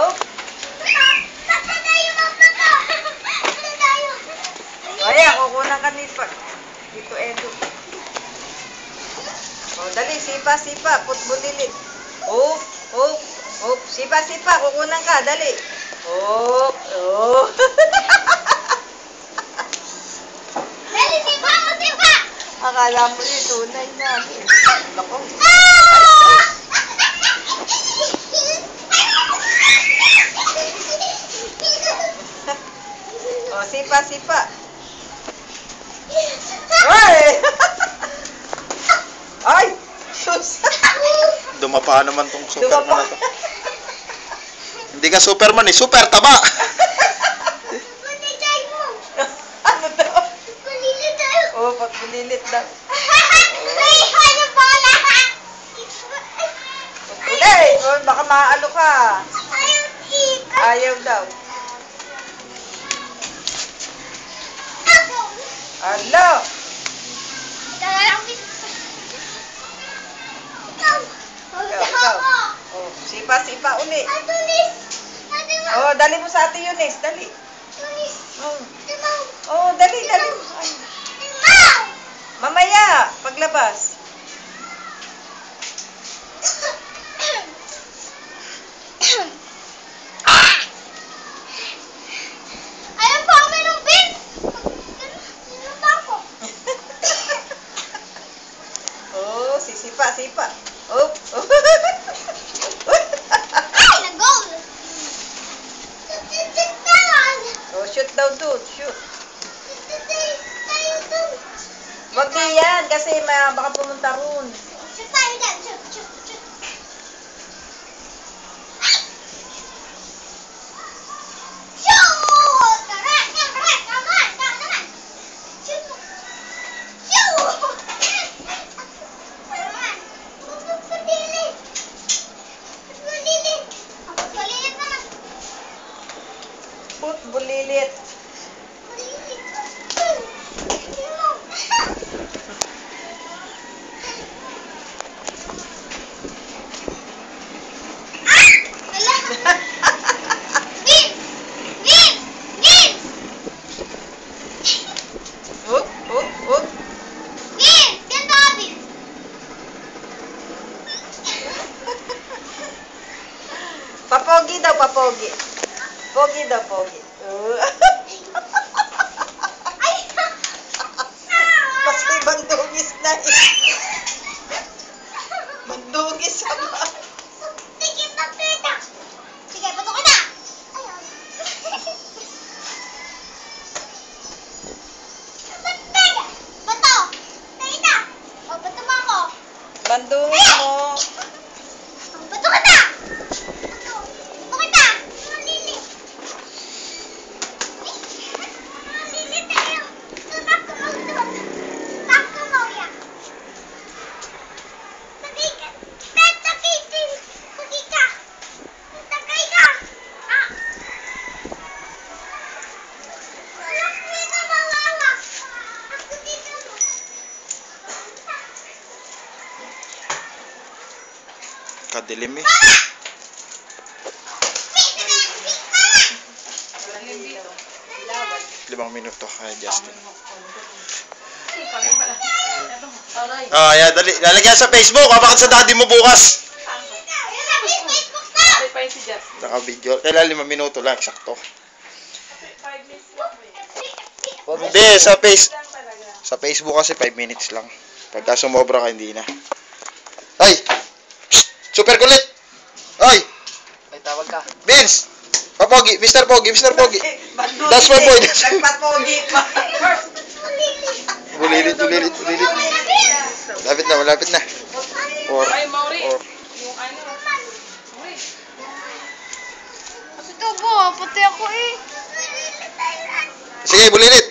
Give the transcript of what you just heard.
Oh. Ayan, kukunan ka dito, Edo. Oh, dali, sipa, put bulilit. Oh, oh, oh, sipa, kukunan ka, dali. Oh, oh. Dali, sipa. Akala mo yun, tunay na. Lako. Oh, sipa. Ay! Ay! Sus! Dumapa naman tong Superman na to. Hindi ka Superman eh, super taba! Ano daw? Kulilit tayo. Oh, pagbulilit daw. Ano bola? Ulay! Oh, baka maalo ka. Ayaw ika. Ayaw daw. Alo! Ikaw. Oh, sipa uli. Oh, dali mo sa Ate Yunis, dali. Oh, oh dali. Ay. Mamaya, paglabas. Ayaw pa kami ng beans. Ganun pa ako. Oh, sipa. Oh, oh. Ay, nag-goal. Oh, shoot daw doon, shoot. Wag diyan kasi baka pumunta ron. Shoot tayo dyan. Shoot. Shoot! Correct. Shoot. Put bulilit. Hop. Papogi daw. Pogi daw. Kasi bandugis na eh. Bandugis sama. Sige, bato kita. Bato. Kita. O, bato mo ako. Bandugis mo. Bato kita. Malilit. Malilit tayo. Takto mo ito. Takto mo yan. Tagay ka. Tagay ka. Alam mo na mawawa. Ako dito mo. Kadilim eh. Limang minuto kay Justin. Yeah, dali. Lalagyan sa Facebook. Bakit sa daddy mo bukas? Naka-video. Kailan 5 minuto lang, eksakto. Hindi, sa Facebook kasi 5 minutes lang. Pagka sumobra ka, hindi na. Ay! Psst! Super kulit! Ay! May tawag ka. Vince! Papogi! Mr. Pogi! That's my boy! Nagpapogi pa. Bulilit. Malapit na. Ay, Mauri. Yung ano. Ito po, pati ako eh. Sige, bulilit!